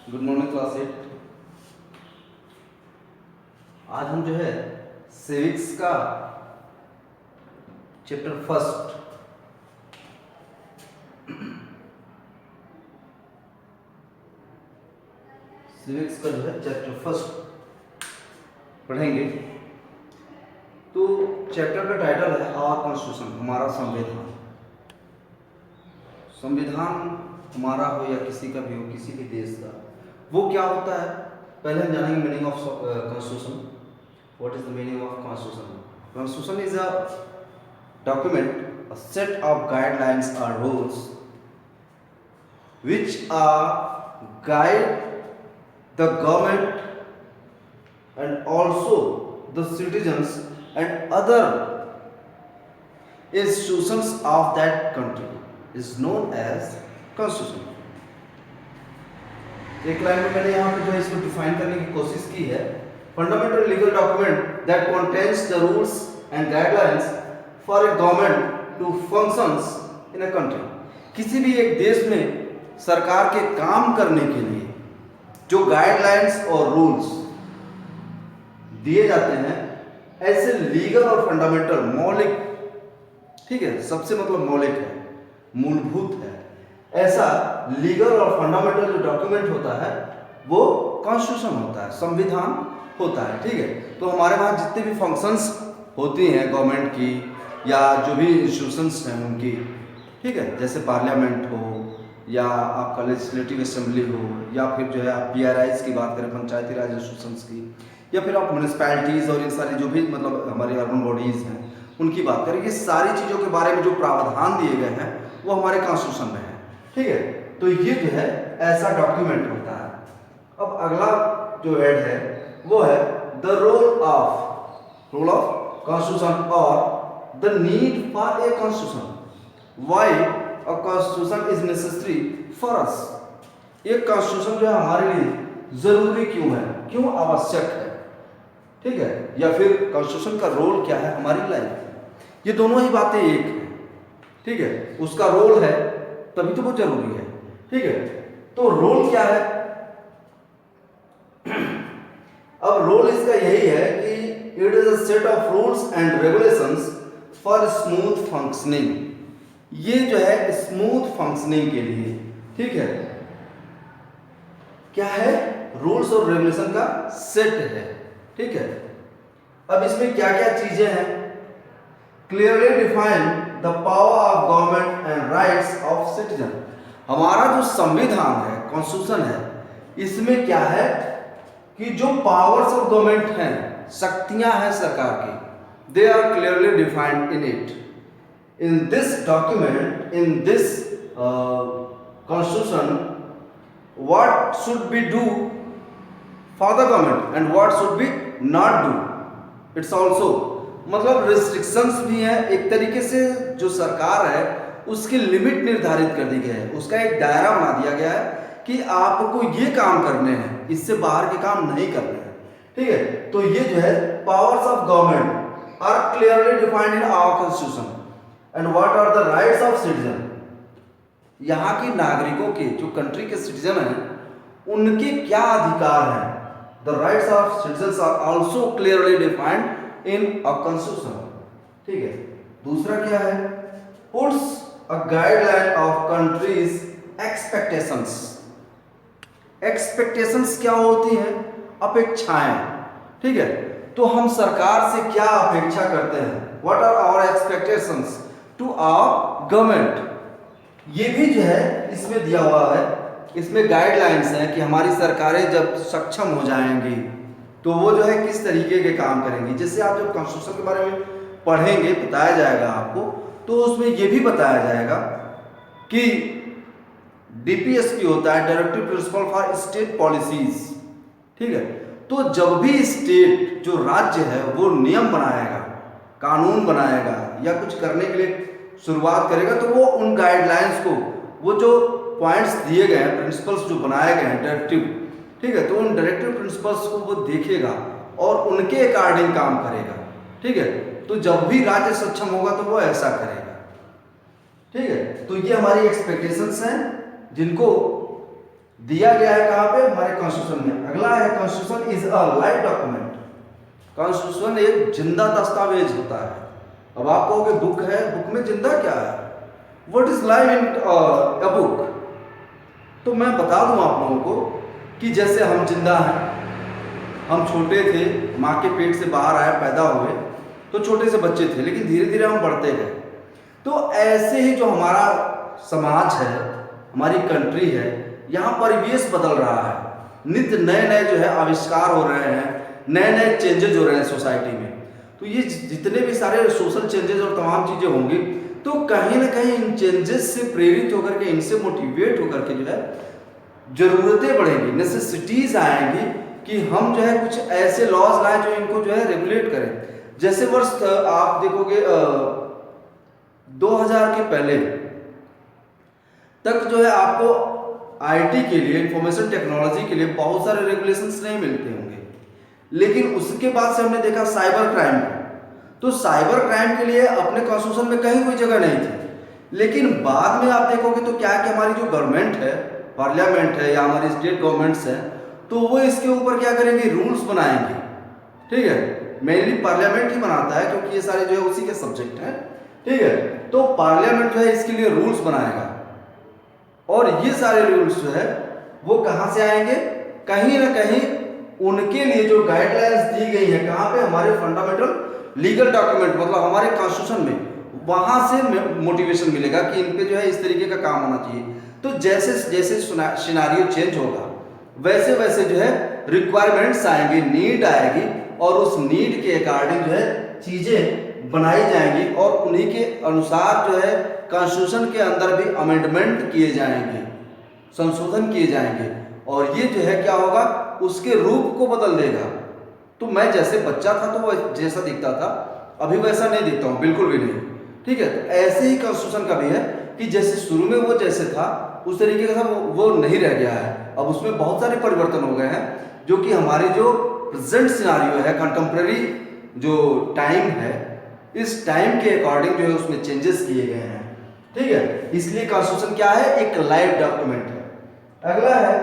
Good morning class 8। आज हम जो है सिविक्स का चैप्टर फर्स्ट सिविक्स का जो है चैप्टर फर्स्ट पढ़ेंगे। तो चैप्टर का टाइटल है आवर कॉन्स्टिट्यूशन, हमारा संविधान। संविधान हमारा हो या किसी का भी हो, किसी भी देश का, वो क्या होता है पहले हम जानेंगे meaning of constitution. What is the meaning of constitution? Constitution is a document, a set of guidelines or rules which guide the government and also the citizens and other institutions of that country is known as constitution। एक line में मैंने यहाँ पे जो है इसको define करने की कोशिश की है। Fundamental legal document that contains the rules and guidelines for a government to functions in a country. किसी भी एक देश में सरकार के काम करने के लिए जो गाइडलाइंस और रूल्स दिए जाते हैं, ऐसे लीगल और फंडामेंटल मौलिक, ठीक है, सबसे मतलब मौलिक है, मूलभूत है, ऐसा लीगल और फंडामेंटल जो डॉक्यूमेंट होता है वो कॉन्स्टिट्यूशन होता है, संविधान होता है। ठीक है, तो हमारे वहाँ जितने भी फंक्शंस होती हैं गवर्नमेंट की या जो भी इंस्टीट्यूशंस हैं उनकी, ठीक है, जैसे पार्लियामेंट हो या आपका लेजिस्लेटिव असेंबली हो या फिर जो है आप PRIs की बात करें, पंचायती राज इंस्टीट्यूशंस की, या फिर आप म्यूनिसपैलिटीज़ और इन सारी जो भी मतलब हमारी अर्बन बॉडीज़ हैं उनकी बात करें, ये सारी चीज़ों के बारे में जो प्रावधान दिए गए हैं वो हमारे कॉन्स्टिट्यूशन में है। ठीक है, तो ये जो है ऐसा डॉक्यूमेंट होता है। अब अगला जो हेड है वो है द रोल ऑफ कॉन्स्टिट्यूशन और the need for a constitution, why a constitution is necessary for us। एक कॉन्स्टिट्यूशन जो है हमारे लिए जरूरी क्यों है, क्यों आवश्यक है, ठीक है, या फिर कॉन्स्टिट्यूशन का रोल क्या है हमारी लाइफ में। ये दोनों ही बातें एक हैं, ठीक है, उसका रोल है तभी तो वो जरूरी है। ठीक है, तो रोल क्या है? अब रोल इसका यही है कि it is a set of rules and regulations for smooth functioning. ये जो है स्मूथ फंक्शनिंग के लिए, ठीक है, क्या है? रूल्स और रेगुलेशन का सेट है। ठीक है, अब इसमें क्या क्या चीजें हैं? Clearly define the power of government and rights of citizen. हमारा जो संविधान है, कॉन्स्टिट्यूशन है, इसमें क्या है कि जो पावर्स ऑफ गवर्नमेंट हैं, शक्तियां हैं सरकार की, they are clearly defined in it, in this document, in this constitution, what should be do for the government and what should be not do। it's also मतलब restrictions भी हैं, एक तरीके से जो सरकार है उसकी लिमिट निर्धारित कर दी गई है, उसका एक दायरा बना दिया गया है कि आपको ये काम करने हैं, इससे बाहर के काम नहीं करने हैं। ठीक है, तो ये जो है powers of government are clearly defined in our constitution and what are the rights of citizen। यहाँ के नागरिकों के, जो कंट्री के सिटीजन हैं, उनके क्या अधिकार हैं? the rights of citizens are also clearly defined in a constitution। ठीक है, दूसरा क्या है? puts a guideline of countries expectations। expectations क्या होती हैं? अपेक्षाएं। ठीक है, तो हम सरकार से क्या अपेक्षा करते हैं? What are our expectations to our government? ये भी जो है इसमें दिया हुआ है, इसमें गाइडलाइंस हैं कि हमारी सरकारें जब सक्षम हो जाएंगी तो वो जो है किस तरीके के काम करेंगी। जैसे आप जब कॉन्स्टिट्यूशन के बारे में पढ़ेंगे, बताया जाएगा आपको, तो उसमें ये भी बताया जाएगा कि DPSP होता है, directive principle for state policies. ठीक है, तो जब भी स्टेट, जो राज्य है, वो नियम बनाएगा, कानून बनाएगा या कुछ करने के लिए शुरुआत करेगा, तो वो उन गाइडलाइंस को, वो जो पॉइंट्स दिए गए हैं, प्रिंसिपल्स जो बनाए गए हैं डायरेक्टिव, ठीक है, तो उन डायरेक्टिव प्रिंसिपल्स को वो देखेगा और उनके अकॉर्डिंग काम करेगा। ठीक है, तो जब भी राज्य सक्षम होगा तो वो ऐसा करेगा। ठीक है, तो ये हमारी एक्सपेक्टेशंस हैं जिनको दिया गया है कहाँ पे? हमारे कॉन्स्टिट्यूशन में। अगला है constitution is a live document. Constitution एक जिंदा दस्तावेज होता है। अब आप कहोगे बुक है, बुक में जिंदा क्या है? What is live in a book? तो मैं बता दूं आप लोगों को कि जैसे हम जिंदा हैं, हम छोटे थे, माँ के पेट से बाहर आए, पैदा हुए तो छोटे से बच्चे थे, लेकिन धीरे धीरे हम बढ़ते गए। तो ऐसे ही जो हमारा समाज है, हमारी कंट्री है, यहाँ परिवेश बदल रहा है। नित्य नए नए जो है आविष्कार हो रहे हैं, नए नए चेंजेज हो रहे हैं सोसाइटी में। तो ये जितने भी सारे सोशल चेंजेस और तमाम चीज़ें होंगी, तो कहीं ना कहीं इन चेंजेस से प्रेरित होकर के, इनसे मोटिवेट होकर के जो है जरूरतें बढ़ेंगी, नेसेसिटीज आएंगी कि हम जो है कुछ ऐसे लॉज लाएं जो इनको जो है रेगुलेट करें। जैसे वर्ष आप देखोगे 2000 के पहले तक जो है आपको आईटी के लिए, इंफॉर्मेशन टेक्नोलॉजी के लिए बहुत सारे रेगुलेशंस नहीं मिलते होंगे, लेकिन उसके बाद से हमने देखा साइबर क्राइम। तो साइबर क्राइम के लिए अपने कॉन्स्टिट्यूशन में कहीं कोई जगह नहीं थी, लेकिन बाद में आप देखोगे तो क्या है कि हमारी जो गवर्नमेंट है, पार्लियामेंट है या हमारी स्टेट गवर्नमेंट्स हैं, तो वो इसके ऊपर क्या करेंगे? रूल्स बनाएंगे। ठीक है, मेनली पार्लियामेंट ही बनाता है क्योंकि ये सारे जो है उसी के सब्जेक्ट हैं। ठीक है, तो पार्लियामेंट जो है इसके लिए रूल्स बनाएगा, और ये सारे रूल्स जो है वो कहाँ से आएंगे? कहीं ना कहीं उनके लिए जो गाइडलाइंस दी गई है, कहाँ पे? हमारे फंडामेंटल लीगल डॉक्यूमेंट, मतलब हमारे कॉन्स्टिट्यूशन में, वहां से मोटिवेशन मिलेगा कि इन पे जो है इस तरीके का काम होना चाहिए। तो जैसे जैसे सिनारियो चेंज होगा, वैसे वैसे जो है रिक्वायरमेंट्स आएंगे, नीड आएगी, और उस नीड के अकॉर्डिंग जो है चीजें बनाई जाएंगी, और उन्हीं के अनुसार जो है कॉन्स्टिट्यूशन के अंदर भी अमेंडमेंट किए जाएंगे, संशोधन किए जाएंगे, और ये जो है क्या होगा? उसके रूप को बदल देगा। तो मैं जैसे बच्चा था तो वो जैसा दिखता था, अभी वैसा नहीं दिखता हूँ, बिल्कुल भी नहीं। ठीक है, तो ऐसे ही कॉन्स्टिट्यूशन का भी है कि जैसे शुरू में वो जैसे था उस तरीके का था, वो नहीं रह गया है। अब उसमें बहुत सारे परिवर्तन हो गए हैं, जो कि हमारी जो प्रेजेंट सिनारियो है, कंटेम्प्रेरी जो टाइम है, इस टाइम के अकॉर्डिंग जो है उसमें चेंजेस किए गए हैं। ठीक है, इसलिए कॉन्स्टिट्यूशन क्या है? एक लाइव डॉक्यूमेंट है। अगला है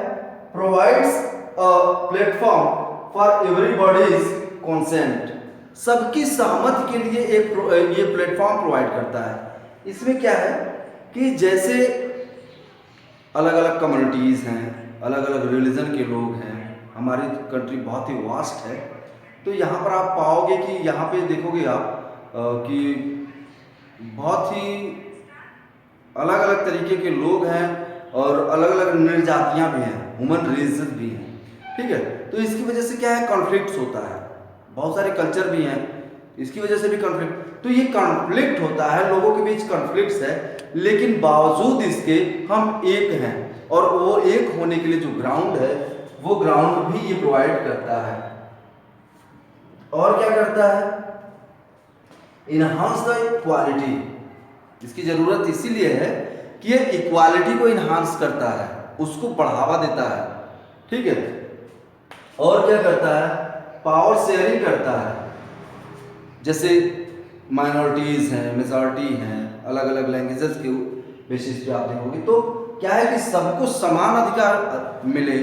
provides a platform for everybody's consent. सबकी सहमति के लिए एक ये प्लेटफॉर्म प्रोवाइड करता है। इसमें क्या है कि जैसे अलग अलग कम्युनिटीज़ हैं, अलग अलग रिलीजन के लोग हैं, हमारी कंट्री बहुत ही वास्ट है, तो यहाँ पर आप पाओगे कि यहाँ पे देखोगे आप कि बहुत ही अलग अलग तरीके के लोग हैं, और अलग अलग निर्जातियाँ भी हैं, ह्यूमन रेसेस भी हैं। ठीक है, तो इसकी वजह से क्या है? कॉन्फ्लिक्ट्स होता है, बहुत सारे कल्चर भी हैं, इसकी वजह से भी कॉन्फ्लिक्ट। तो ये कॉन्फ्लिक्ट होता है, लोगों के बीच कॉन्फ्लिक्ट्स है, लेकिन बावजूद इसके हम एक हैं, और वो एक होने के लिए जो ग्राउंड है, वो ग्राउंड भी ये प्रोवाइड करता है। और क्या करता है? Enhance the equality. इसकी जरूरत इसीलिए है कि ये इक्वालिटी को इनहांस करता है, उसको बढ़ावा देता है। ठीक है, और क्या करता है? पावर शेयरिंग करता है। जैसे माइनॉरिटीज हैं, मेजॉरिटी हैं, अलग अलग लैंग्वेजेस के बेसिस पे आप देखोगे, तो क्या है कि सबको समान अधिकार मिले,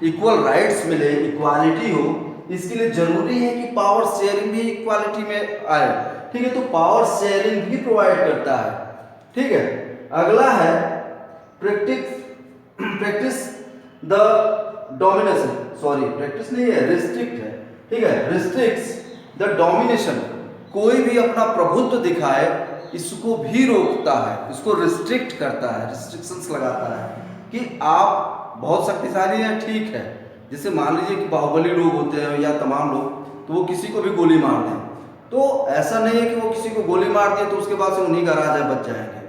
इक्वल राइट्स मिले, इक्वालिटी हो। इसके लिए जरूरी है कि पावर शेयरिंग भी इक्वालिटी में आए। ठीक है, तो पावर शेयरिंग भी प्रोवाइड करता है। ठीक है, अगला है practice the domination, sorry practice नहीं है, रिस्ट्रिक्ट है। ठीक है, रिस्ट्रिक्ट्स द डोमिनेशन। कोई भी अपना प्रभुत्व दिखाए, इसको भी रोकता है, इसको रिस्ट्रिक्ट करता है, रिस्ट्रिक्शंस लगाता है कि आप बहुत शक्तिशाली हैं, ठीक है। जैसे मान लीजिए कि बाहुबली लोग होते हैं या तमाम लोग, तो वो किसी को भी गोली मार दें, तो ऐसा नहीं है कि वो किसी को गोली मार दें तो उसके बाद से उन्हीं का राजा बच जाएंगे।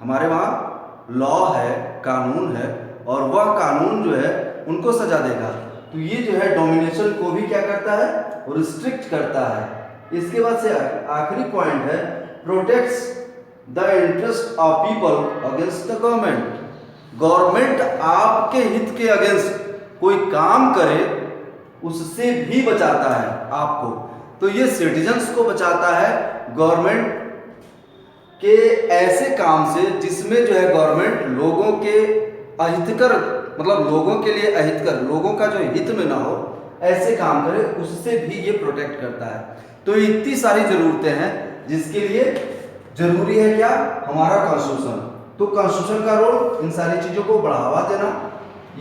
हमारे वहाँ लॉ है, कानून है, और वह कानून जो है उनको सजा देगा। तो ये जो है डोमिनेशन को भी क्या करता है? रिस्ट्रिक्ट करता है। इसके बाद से आखिरी पॉइंट है protects the interest of people against the government. Government आपके हित के अगेंस्ट कोई काम करे, उससे भी बचाता है आपको। तो ये सिटीजन्स को बचाता है गवर्नमेंट के ऐसे काम से जिसमें जो है गवर्नमेंट लोगों के अहितकर मतलब लोगों के लिए अहितकर, लोगों का जो हित में ना हो ऐसे काम करे, उससे भी ये प्रोटेक्ट करता है। तो इतनी सारी जरूरतें हैं जिसके लिए जरूरी है क्या, हमारा कॉन्स्टिट्यूशन। तो कॉन्स्टिट्यूशन का रोल इन सारी चीजों को बढ़ावा देना,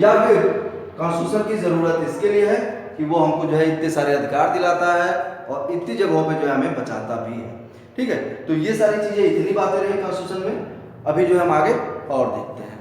या फिर कॉन्स्टिट्यूशन की जरूरत इसके लिए है कि वो हमको जो है इतने सारे अधिकार दिलाता है और इतनी जगहों पे जो है हमें बचाता भी है। ठीक है, तो ये सारी चीजें, इतनी बातें रही कॉन्स्टिट्यूशन में। अभी जो है हम आगे और देखते हैं।